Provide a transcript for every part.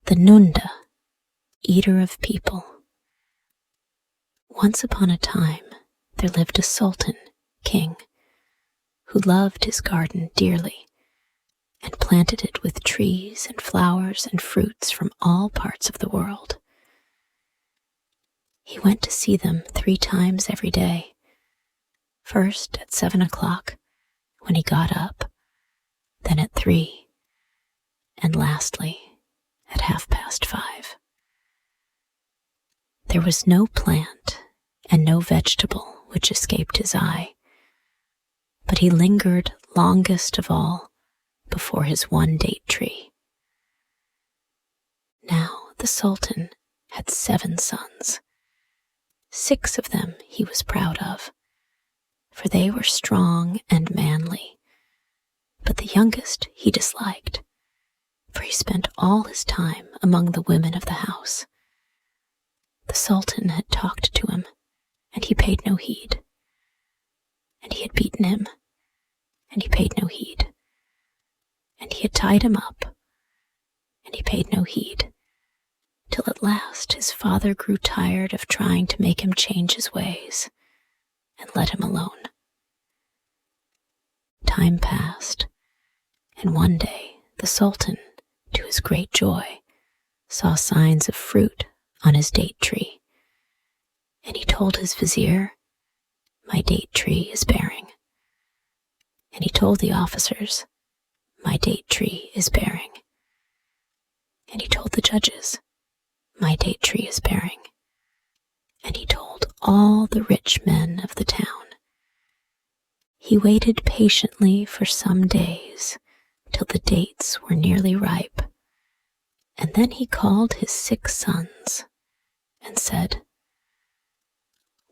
The NUNDA, eater of people. Once upon a time, there lived a sultan, king, who loved his garden dearly and planted it with trees and flowers and fruits from all parts of the world. He went to see them 3 times every day, first at 7 o'clock when he got up, then at 3, and lastly at 5:30. There was no plant and no vegetable which escaped his eye, but he lingered longest of all before his one date tree. Now the sultan had 7 sons. 6 of them he was proud of, for they were strong and manly, but the youngest he disliked, for he spent all his time among the women of the house. The sultan had talked to him, and he paid no heed. And he had beaten him, and he paid no heed. And he had tied him up, and he paid no heed, till at last his father grew tired of trying to make him change his ways, and let him alone. Time passed, and one day the sultan, to his great joy, saw signs of fruit on his date tree, and he told his vizier, "My date tree is bearing." And he told the officers, "My date tree is bearing." And he told the judges, "My date tree is bearing." And he told all the rich men of the town. He waited patiently for some days till the dates were nearly ripe, and then he called his 6 sons and said,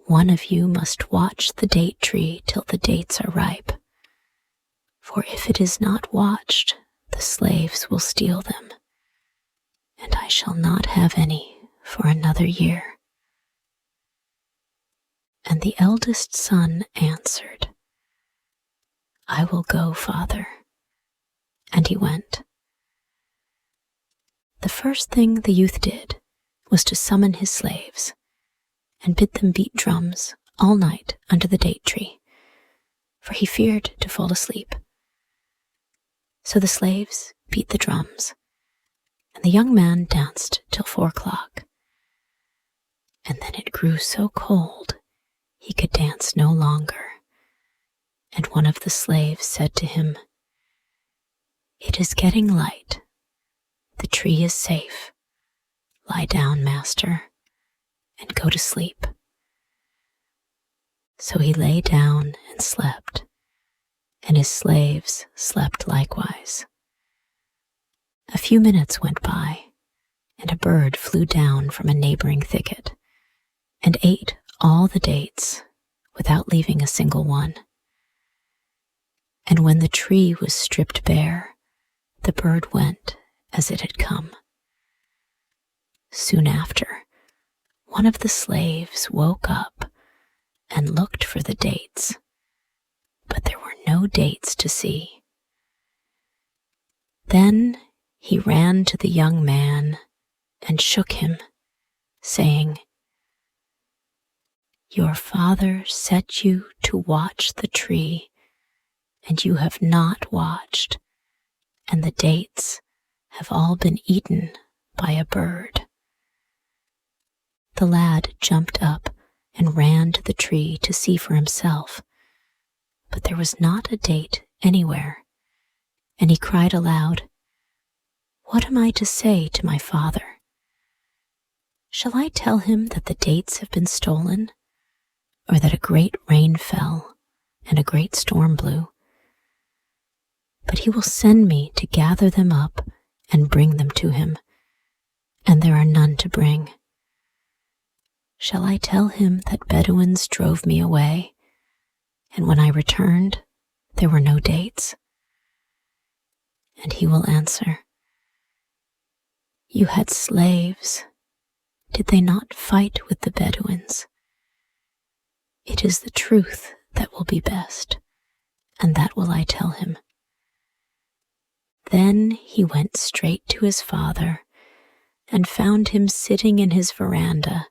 "One of you must watch the date tree till the dates are ripe, for if it is not watched, the slaves will steal them, and I shall not have any for another year." And the eldest son answered, "I will go, father." And he went. The first thing the youth did was to summon his slaves and bid them beat drums all night under the date tree, for he feared to fall asleep. So the slaves beat the drums, and the young man danced till 4 o'clock. And then it grew so cold he could dance no longer, and one of the slaves said to him, "It is getting light. The tree is safe. Lie down, master, and go to sleep." So he lay down and slept, and his slaves slept likewise. A few minutes went by, and a bird flew down from a neighboring thicket and ate all the dates without leaving a single one. And when the tree was stripped bare, the bird went as it had come. Soon after, one of the slaves woke up and looked for the dates, but there were no dates to see. Then he ran to the young man and shook him, saying, "Your father set you to watch the tree, and you have not watched, and the dates have all been eaten by a bird." The lad jumped up and ran to the tree to see for himself, but there was not a date anywhere, and he cried aloud, "What am I to say to my father? Shall I tell him that the dates have been stolen, or that a great rain fell and a great storm blew? But he will send me to gather them up and bring them to him, and there are none to bring. Shall I tell him that Bedouins drove me away, and when I returned, there were no dates?" And he will answer, "You had slaves. Did they not fight with the Bedouins? It is the truth that will be best, and that will I tell him." Then he went straight to his father and found him sitting in his veranda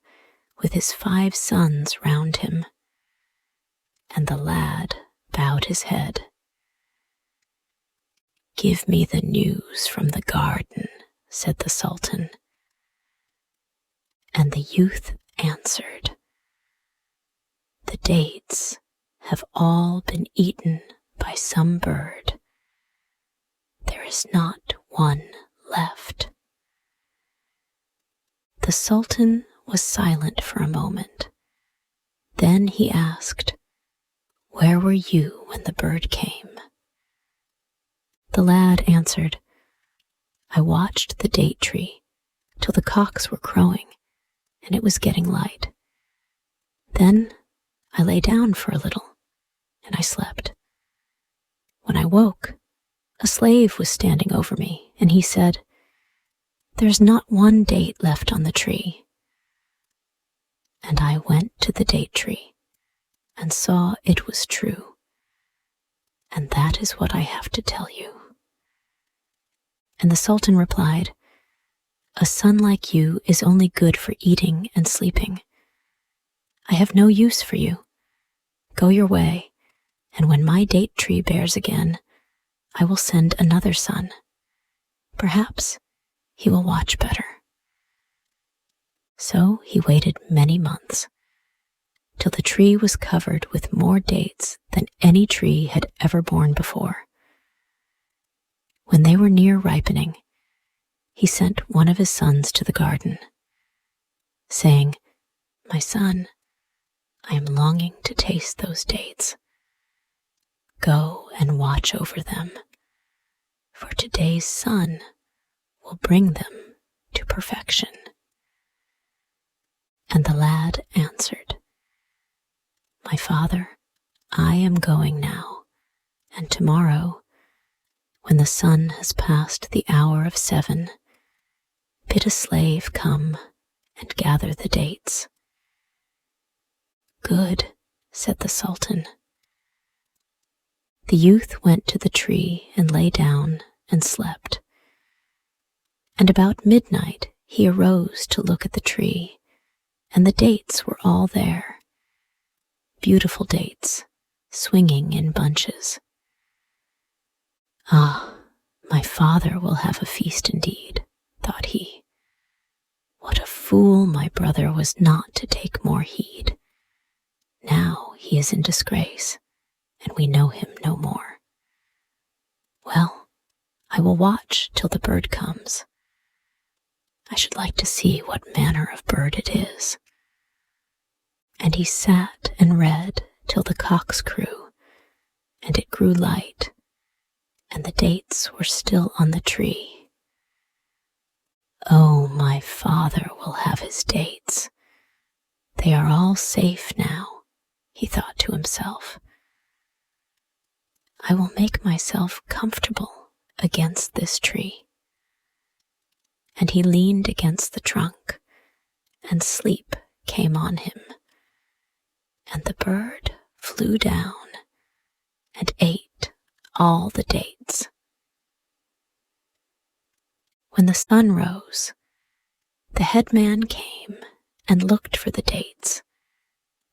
with his 5 sons round him. And the lad bowed his head. "Give me the news from the garden," said the Sultan. And the youth answered, "The dates have all been eaten by some bird. There is not one left." The Sultan was silent for a moment. Then he asked, "Where were you when the bird came?" The lad answered, "I watched the date tree till the cocks were crowing and it was getting light. Then I lay down for a little and I slept. When I woke, a slave was standing over me and he said, 'There's not one date left on the tree.' And I went to the date tree and saw it was true. And that is what I have to tell you." And the Sultan replied, "A son like you is only good for eating and sleeping. I have no use for you. Go your way, and when my date tree bears again, I will send another son. Perhaps he will watch better." So he waited many months, till the tree was covered with more dates than any tree had ever borne before. When they were near ripening, he sent one of his sons to the garden, saying, "My son, I am longing to taste those dates. Go and watch over them, for today's sun will bring them to perfection." And the lad answered, "My father, I am going now, and tomorrow, when the sun has passed the hour of 7, bid a slave come and gather the dates." "Good," said the Sultan. The youth went to the tree and lay down and slept. And about midnight he arose to look at the tree, and the dates were all there, beautiful dates, swinging in bunches. "Ah, my father will have a feast indeed," thought he. "What a fool my brother was not to take more heed. Now he is in disgrace, and we know him no more. Well, I will watch till the bird comes. I should like to see what manner of bird it is." And he sat and read till the cocks crew, and it grew light, and the dates were still on the tree. "Oh, my father will have his dates. They are all safe now," he thought to himself. "I will make myself comfortable against this tree." And he leaned against the trunk, and sleep came on him. And the bird flew down and ate all the dates. When the sun rose, the headman came and looked for the dates,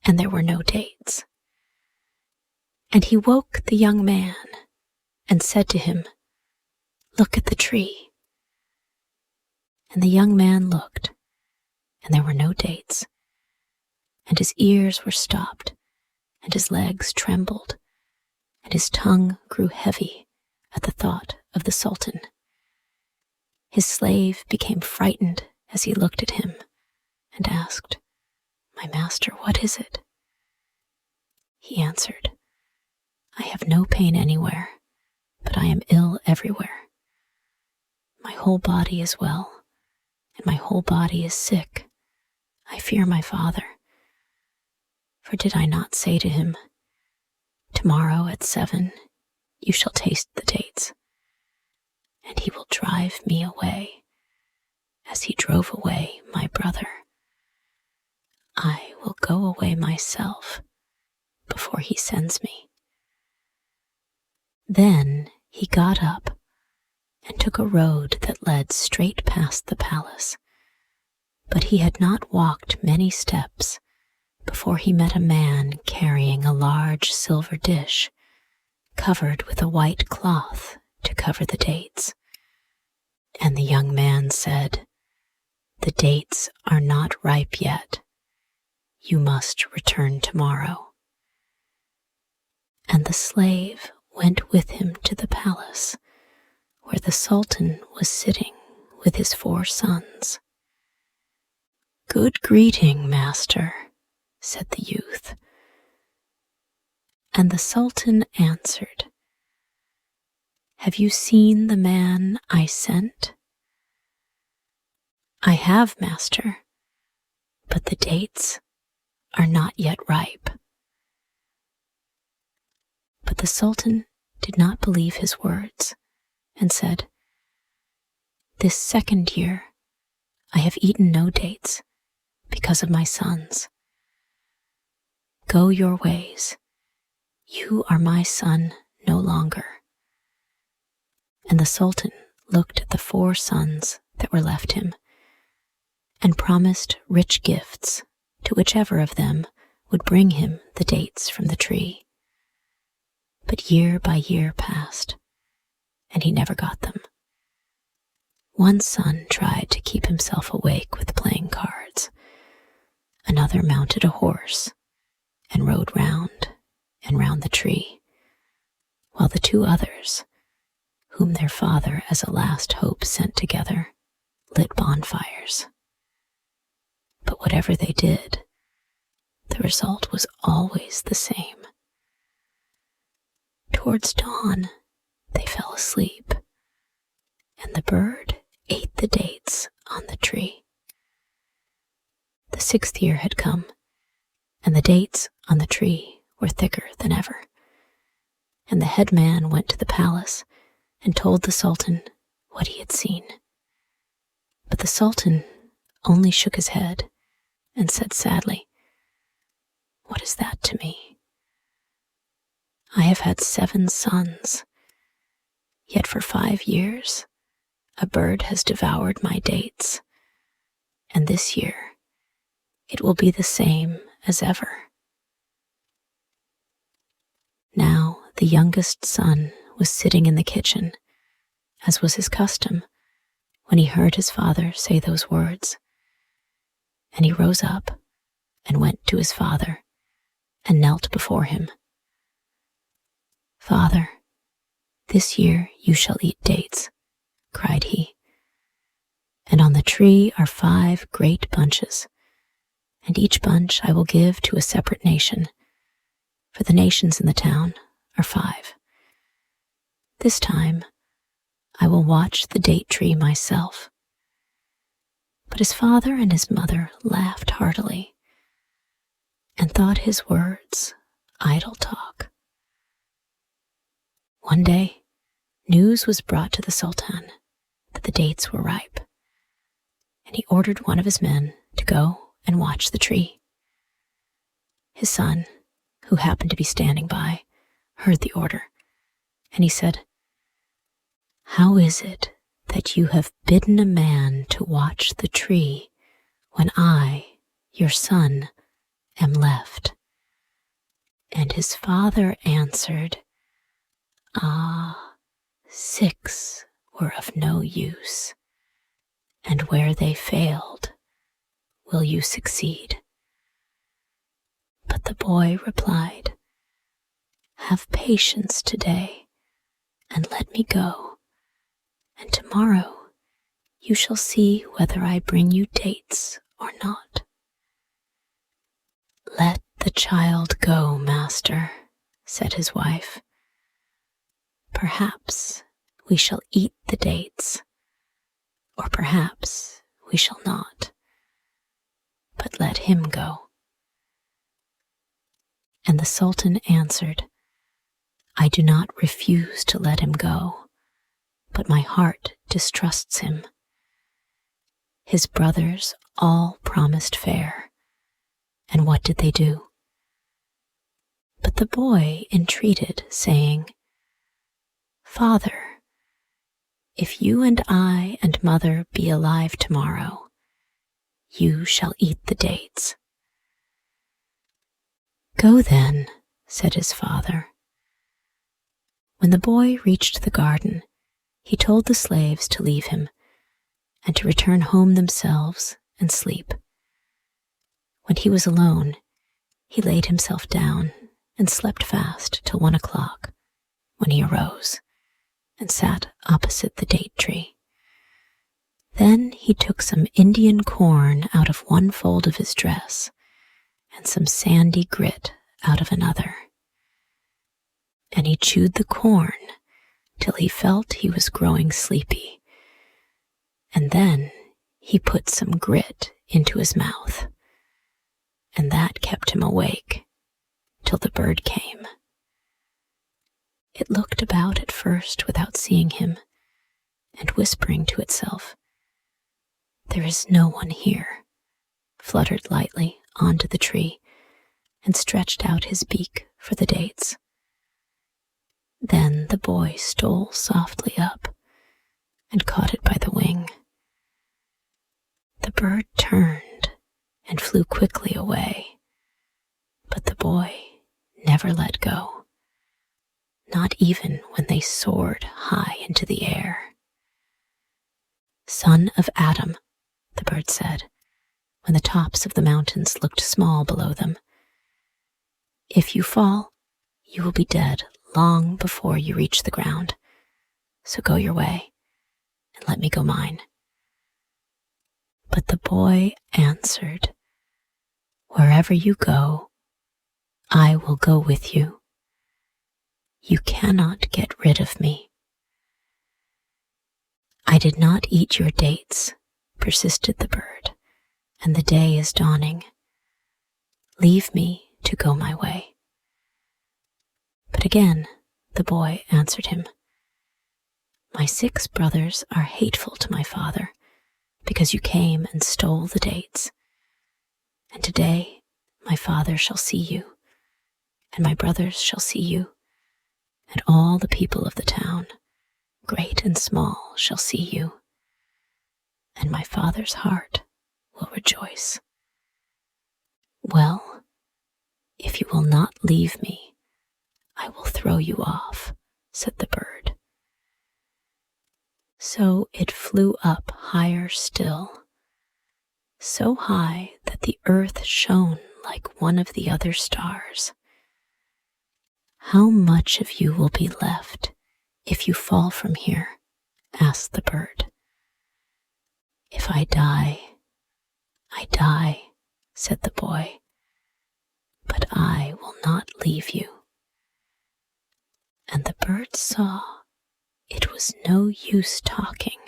and there were no dates. And he woke the young man and said to him, "Look at the tree." And the young man looked, and there were no dates, and his ears were stopped, and his legs trembled, and his tongue grew heavy at the thought of the Sultan. His slave became frightened as he looked at him, and asked, "My master, what is it?" He answered, "I have no pain anywhere, but I am ill everywhere. My whole body is well, and my whole body is sick. I fear my father. For did I not say to him, 'Tomorrow at 7 you shall taste the dates,' and he will drive me away, as he drove away my brother. I will go away myself before he sends me." Then he got up and took a road that led straight past the palace, But he had not walked many steps before he met a man carrying a large silver dish covered with a white cloth to cover the dates. And the young man said, "The dates are not ripe yet. You must return tomorrow." And the slave went with him to the palace, where the sultan was sitting with his 4 sons. "Good greeting, master," said the youth. And the sultan answered, "Have you seen the man I sent?" "I have, master, but the dates are not yet ripe." But the sultan did not believe his words and said, "This 2nd year I have eaten no dates because of my sons. Go your ways. You are my son no longer." And the sultan looked at the 4 sons that were left him and promised rich gifts to whichever of them would bring him the dates from the tree. But year by year passed, and he never got them. One son tried to keep himself awake with playing cards. Another mounted a horse and rode round and round the tree, while the 2 others, whom their father as a last hope sent together, lit bonfires. But whatever they did, the result was always the same. Towards dawn, they fell asleep, and the bird ate the dates on the tree. The 6th year had come, and the dates on the tree were thicker than ever. And the head man went to the palace and told the sultan what he had seen. But the sultan only shook his head and said sadly, "What is that to me? I have had 7 sons, yet for 5 years a bird has devoured my dates, and this year it will be the same as ever." Now the youngest son was sitting in the kitchen, as was his custom, when he heard his father say those words. And he rose up and went to his father and knelt before him. "Father, this year you shall eat dates," cried he. "And on the tree are 5 great bunches, and each bunch I will give to a separate nation, for the nations in the town are 5. This time I will watch the date tree myself." But his father and his mother laughed heartily and thought his words idle talk. One day, news was brought to the sultan that the dates were ripe, and he ordered one of his men to go and watch the tree. His son, who happened to be standing by, heard the order, and he said, "How is it that you have bidden a man to watch the tree when I, your son, am left?" And his father answered, "Ah, 6 were of no use, and where they failed, will you succeed?" But the boy replied, "Have patience today, and let me go, and tomorrow you shall see whether I bring you dates or not." "Let the child go, master," said his wife. "Perhaps we shall eat the dates, or perhaps we shall not, but let him go." And the sultan answered, "I do not refuse to let him go, but my heart distrusts him. His brothers all promised fair, and what did they do?" But the boy entreated, saying, "Father, if you and I and mother be alive tomorrow, you shall eat the dates." "Go then," said his father. When the boy reached the garden, he told the slaves to leave him and to return home themselves and sleep. When he was alone, he laid himself down and slept fast till 1 o'clock, when he arose and sat opposite the date tree. Then he took some Indian corn out of one fold of his dress and some sandy grit out of another. And he chewed the corn till he felt he was growing sleepy. And then he put some grit into his mouth, and that kept him awake till the bird came. It looked about at first without seeing him, and whispering to itself, "There is no one here," fluttered lightly onto the tree and stretched out his beak for the dates. Then the boy stole softly up and caught it by the wing. The bird turned and flew quickly away, but the boy never let go, not even when they soared high into the air. "Son of Adam," the bird said, when the tops of the mountains looked small below them, "if you fall, you will be dead long before you reach the ground. So go your way, and let me go mine." But the boy answered, "Wherever you go, I will go with you. You cannot get rid of me." "I did not eat your dates," persisted the bird, "and the day is dawning. Leave me to go my way." But again the boy answered him, "My 6 brothers are hateful to my father, because you came and stole the dates. And today my father shall see you, and my brothers shall see you, and all the people of the town, great and small, shall see you, and my father's heart will rejoice. Well, if you will not leave me, I will throw you off," said the bird. So it flew up higher still, so high that the earth shone like one of the other stars. "How much of you will be left if you fall from here?" asked the bird. "If I die, I die," said the boy, "but I will not leave you." And the bird saw it was no use talking,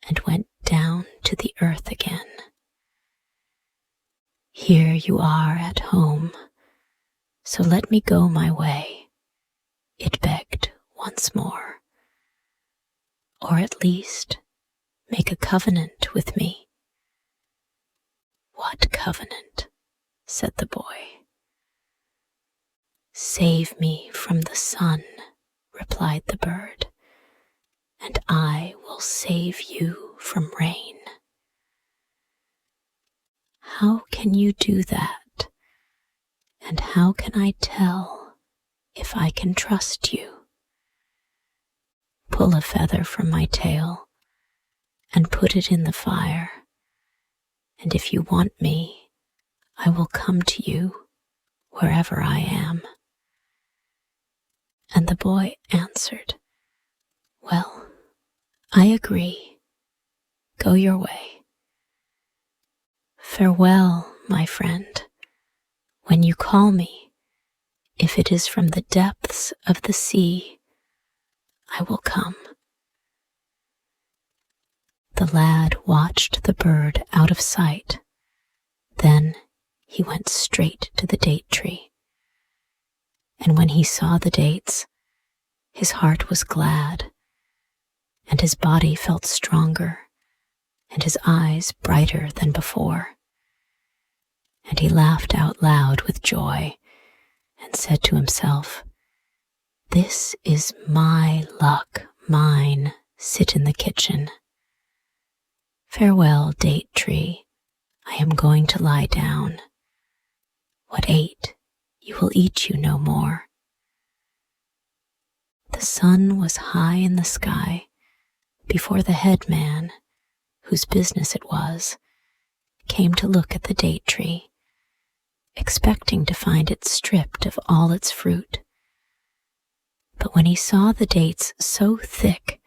and went down to the earth again. "Here you are at home, so let me go my way," it begged once more. "Or at least make a covenant with me." "What covenant?" said the boy. "Save me from the sun," replied the bird, "and I will save you from rain." "How can you do that? And how can I tell if I can trust you?" "Pull a feather from my tail and put it in the fire, and if you want me, I will come to you wherever I am." And the boy answered, "Well, I agree. Go your way. Farewell, my friend. When you call me, if it is from the depths of the sea, I will come." The lad watched the bird out of sight. Then he went straight to the date tree. And when he saw the dates, his heart was glad, and his body felt stronger, and his eyes brighter than before. And he laughed out loud with joy, and said to himself, "This is my luck, mine, sit in the kitchen. Farewell, date tree, I am going to lie down. What ate, you will eat you no more. The sun was high in the sky before the headman, whose business it was, came to look at the date tree, expecting to find it stripped of all its fruit. But when he saw the dates so thick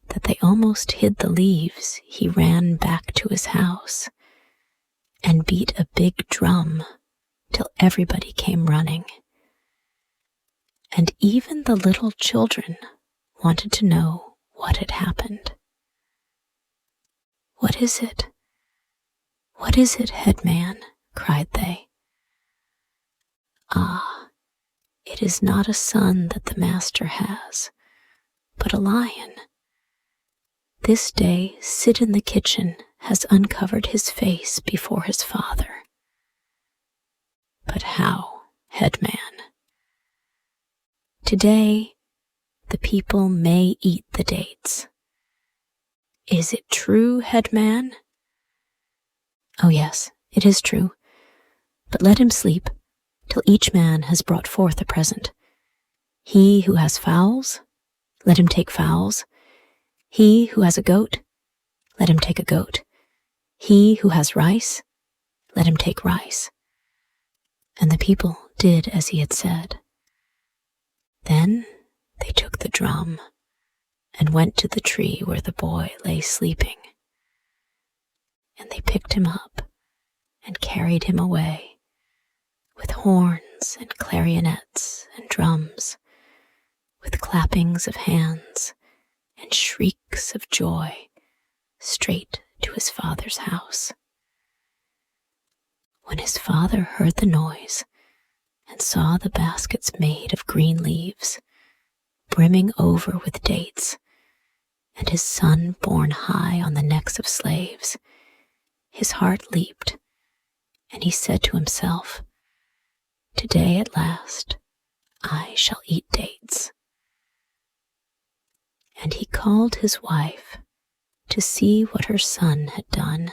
that they almost hid the leaves, he ran back to his house and beat a big drum till everybody came running. And even the little children wanted to know what had happened. "What is it? What is it, headman?" cried they. "Ah, it is not a son that the master has, but a lion. This day Sid in the kitchen has uncovered his face before his father." "But how, headman?" "Today the people may eat the dates." "Is it true, headman?" "Oh yes, it is true. But let him sleep till each man has brought forth a present. He who has fowls, let him take fowls. He who has a goat, let him take a goat. He who has rice, let him take rice." And the people did as he had said. Then they took the drum and went to the tree where the boy lay sleeping. And they picked him up and carried him away, with horns and clarionets and drums, with clappings of hands and shrieks of joy, straight to his father's house. When his father heard the noise and saw the baskets made of green leaves, brimming over with dates, and his son borne high on the necks of slaves, his heart leaped, and he said to himself, "Today at last I shall eat dates." And he called his wife to see what her son had done,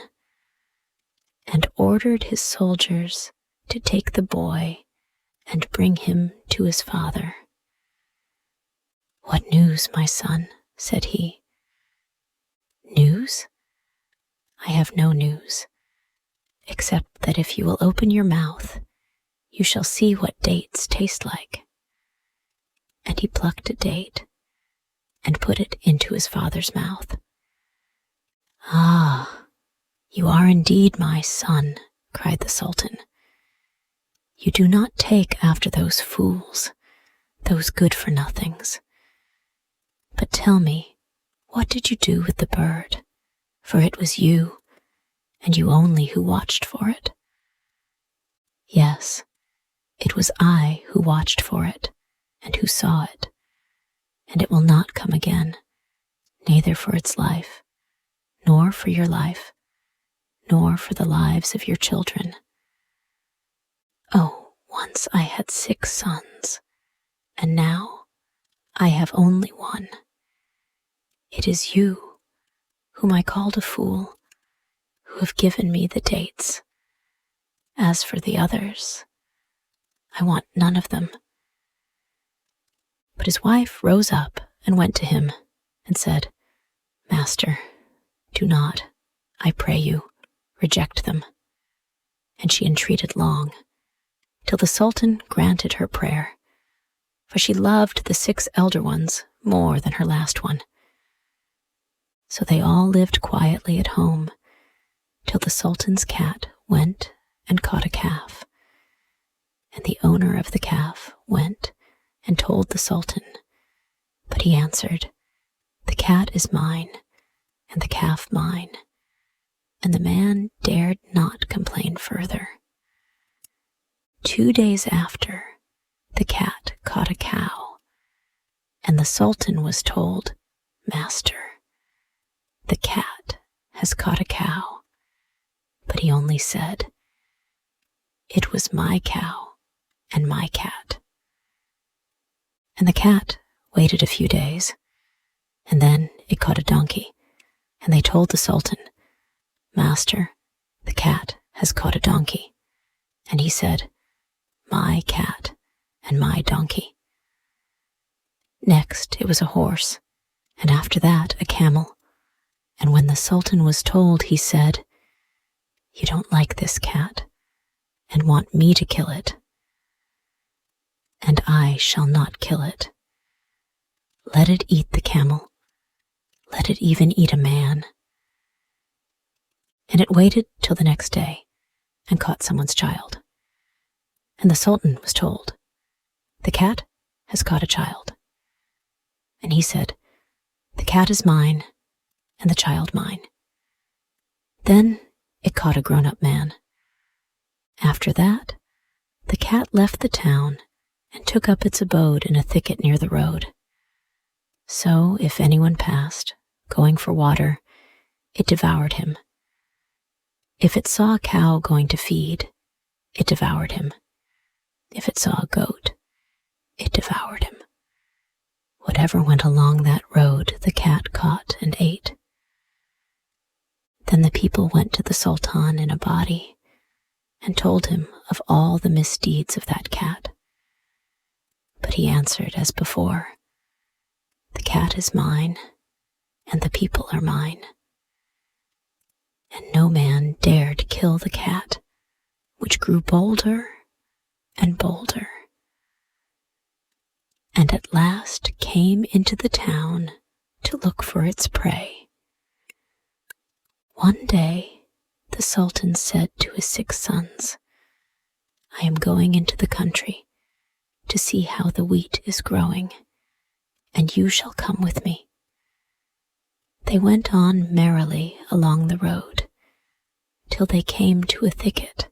and ordered his soldiers to take the boy and bring him to his father. "What news, my son?" said he. "News? I have no news, except that if you will open your mouth, you shall see what dates taste like." And he plucked a date and put it into his father's mouth. "Ah, you are indeed my son," cried the Sultan. "You do not take after those fools, those good-for-nothings. But tell me, what did you do with the bird? For it was you, and you only, who watched for it." "Yes, it was I who watched for it, and who saw it, and it will not come again, neither for its life, nor for your life, nor for the lives of your children. Oh, once I had 6 sons, and now I have only one. It is you, whom I called a fool, who have given me the dates. As for the others, I want none of them." But his wife rose up and went to him and said, "Master, do not, I pray you, reject them." And she entreated long, till the Sultan granted her prayer, for she loved the 6 elder ones more than her last one. So they all lived quietly at home, till the Sultan's cat went and caught a calf. And the owner of the calf went and told the Sultan, but he answered, "The cat is mine, and the calf mine." And the man dared not complain further. 2 days after, the cat caught a cow, and the Sultan was told, "Master, the cat has caught a cow." But he only said, "It was my cow and my cat." And the cat waited a few days, and then it caught a donkey, and they told the Sultan, "Master, the cat has caught a donkey. And he said, my cat and my donkey. Next it was a horse, and after that a camel. And when the Sultan was told, he said, you don't like this cat and want me to kill it. And I shall not kill it. Let it eat the camel. Let it even eat a man. And it waited till the next day and caught someone's child. And the Sultan was told, the cat has caught a child. And he said, the cat is mine and the child mine. Then it caught a grown-up man. After that, the cat left the town and took up its abode in a thicket near the road. So if anyone passed, going for water, it devoured him. If it saw a cow going to feed, it devoured him. If it saw a goat, it devoured him. Whatever went along that road, the cat caught and ate. Then the people went to the Sultan in a body and told him of all the misdeeds of that cat. But he answered as before, the cat is mine, and the people are mine. And no man dared kill the cat, which grew bolder and bolder, and at last came into the town to look for its prey. One day the Sultan said to his 6 sons, I am going into the country to see how the wheat is growing, and you shall come with me. They went on merrily along the road, till they came to a thicket,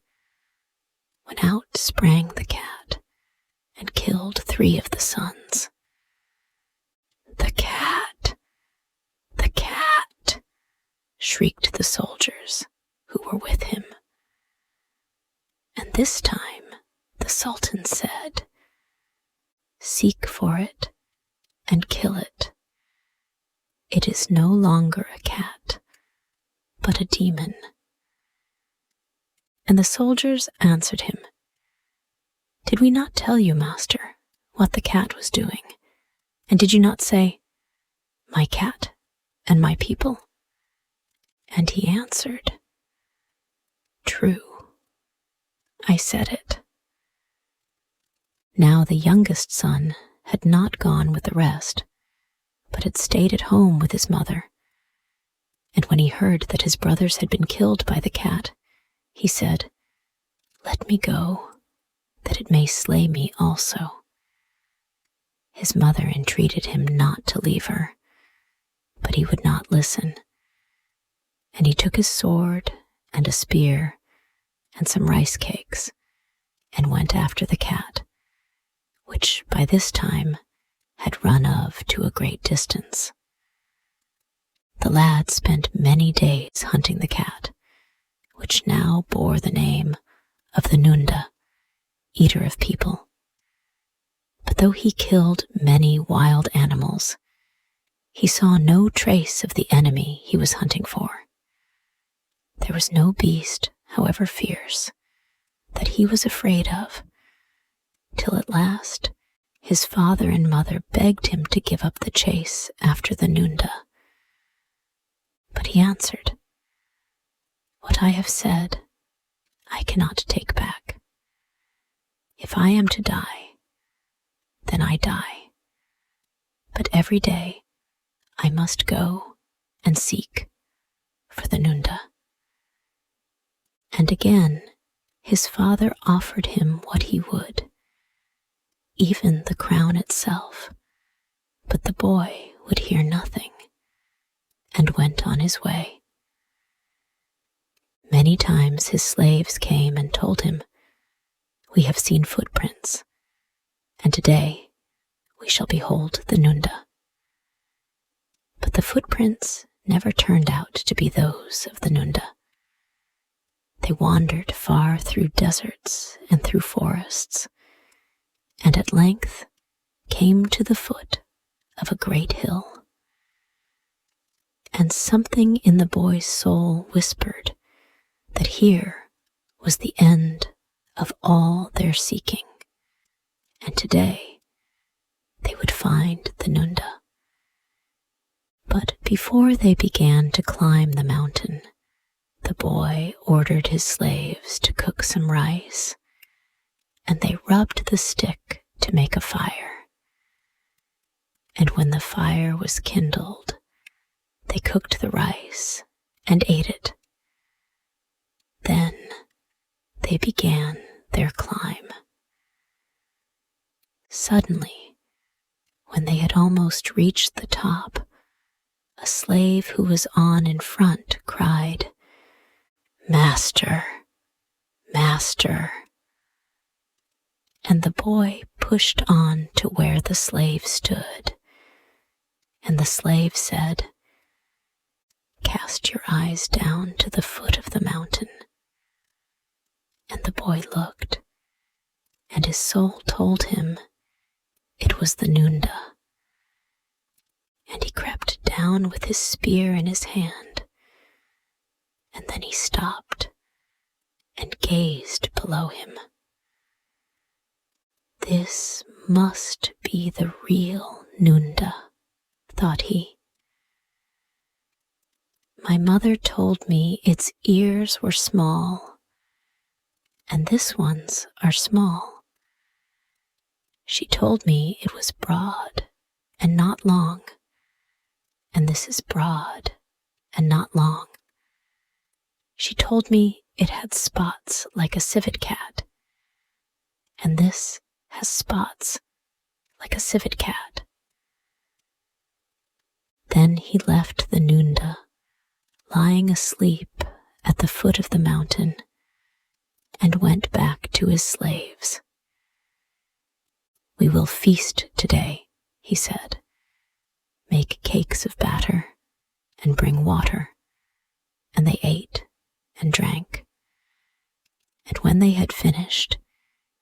when out sprang the cat, and killed 3 of the sons. The cat! The cat! Shrieked the soldiers who were with him. And this time the Sultan said, seek for it and kill it. It is no longer a cat, but a demon. And the soldiers answered him, did we not tell you, master, what the cat was doing? And did you not say, my cat and my people? And he answered, true, I said it. Now the youngest son had not gone with the rest, but had stayed at home with his mother. And when he heard that his brothers had been killed by the cat, he said, let me go, that it may slay me also. His mother entreated him not to leave her, but he would not listen. And he took his sword and a spear and some rice cakes, and went after the cat, which by this time had run of to a great distance. The lad spent many days hunting the cat, which now bore the name of the NUNDA, eater of people. But though he killed many wild animals, he saw no trace of the enemy he was hunting for. There was no beast, however fierce, that he was afraid of, till at last his father and mother begged him to give up the chase after the NUNDA. But he answered, what I have said, I cannot take back. If I am to die, then I die. But every day I must go and seek for the NUNDA. And again his father offered him what he would, even the crown itself, but the boy would hear nothing, and went on his way. Many times his slaves came and told him, we have seen footprints, and today we shall behold the NUNDA. But the footprints never turned out to be those of the NUNDA. They wandered far through deserts and through forests, and at length came to the foot of a great hill. And something in the boy's soul whispered that here was the end of all their seeking, and today they would find the NUNDA. But before they began to climb the mountain, the boy ordered his slaves to cook some rice, and they rubbed the stick to make a fire. And when the fire was kindled, they cooked the rice and ate it. Then they began their climb. Suddenly, when they had almost reached the top, a slave who was on in front cried, "Master, Master!" And the boy pushed on to where the slave stood, and the slave said, "Cast your eyes down to the foot of the mountain." And the boy looked, and his soul told him it was the NUNDA. And he crept down with his spear in his hand, and then he stopped and gazed below him. This must be the real NUNDA, thought he. My mother told me its ears were small, and this one's are small. She told me it was broad and not long, and this is broad and not long. She told me it had spots like a civet cat, and this has spots like a civet cat. Then he left the NUNDA lying asleep at the foot of the mountain and went back to his slaves. "We will feast today," he said. "Make cakes of batter and bring water." And they ate and drank. And when they had finished,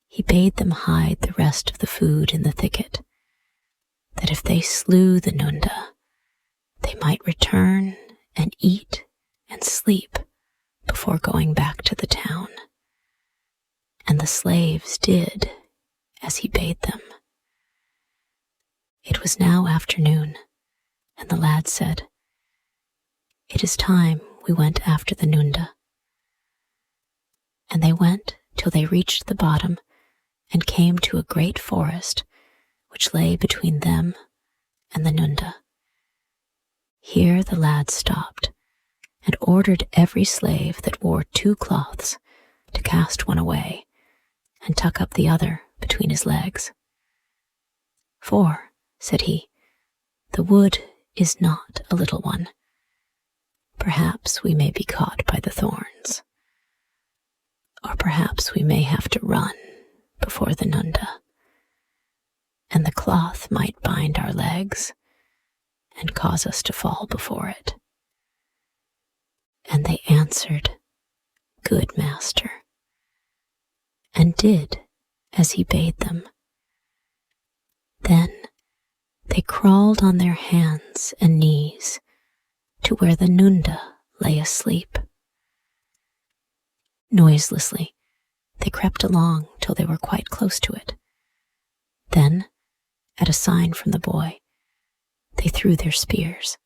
he bade them hide the rest of the food in the thicket, that if they slew the NUNDA, they might return and eat and sleep before going back to the town. And the slaves did as he bade them. It was now afternoon, and the lad said, "It is time we went after the NUNDA." And they went till they reached the bottom and came to a great forest which lay between them and the NUNDA. Here the lad stopped and ordered every slave that wore 2 cloths to cast one away and tuck up the other between his legs. "For," said he, "the wood is not a little one. Perhaps we may be caught by the thorns, or perhaps we may have to run before the NUNDA, and the cloth might bind our legs and cause us to fall before it." And they answered, "Good master," and did as he bade them. Then they crawled on their hands and knees to where the NUNDA lay asleep. Noiselessly, they crept along till they were quite close to it. Then, at a sign from the boy, they threw their spears.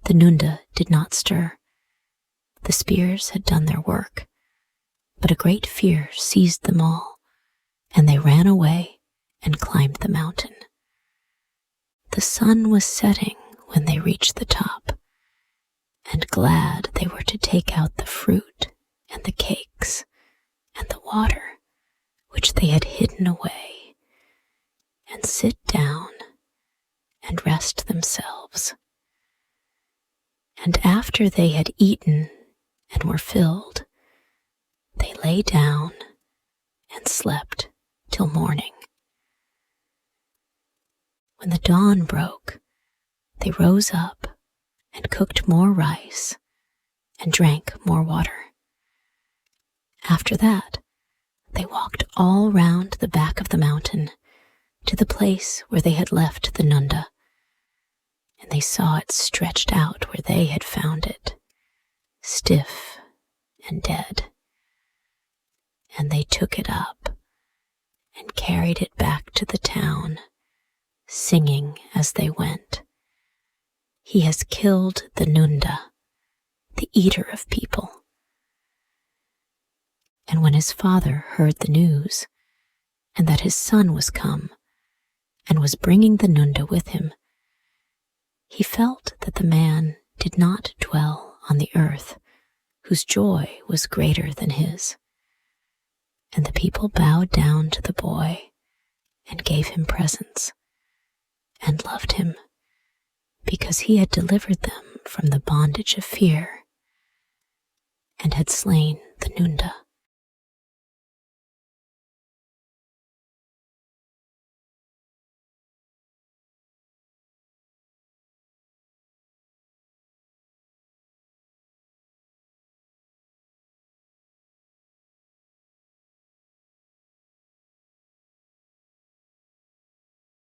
The NUNDA did not stir. The spears had done their work, but a great fear seized them all, and they ran away and climbed the mountain. The sun was setting when they reached the top, and glad they were to take out the fruit and the cakes and the water which they had hidden away, and sit down and rest themselves. And after they had eaten and were filled, they lay down and slept till morning. When the dawn broke, they rose up and cooked more rice and drank more water. After that, they walked all round the back of the mountain to the place where they had left the NUNDA, and they saw it stretched out where they had found it, stiff and dead. And they took it up and carried it back to the town, singing as they went, "He has killed the NUNDA, the eater of people." And when his father heard the news, and that his son was come, and was bringing the NUNDA with him, he felt that the man did not dwell on the earth, whose joy was greater than his. And the people bowed down to the boy, and gave him presents, and loved him, because he had delivered them from the bondage of fear, and had slain the NUNDA.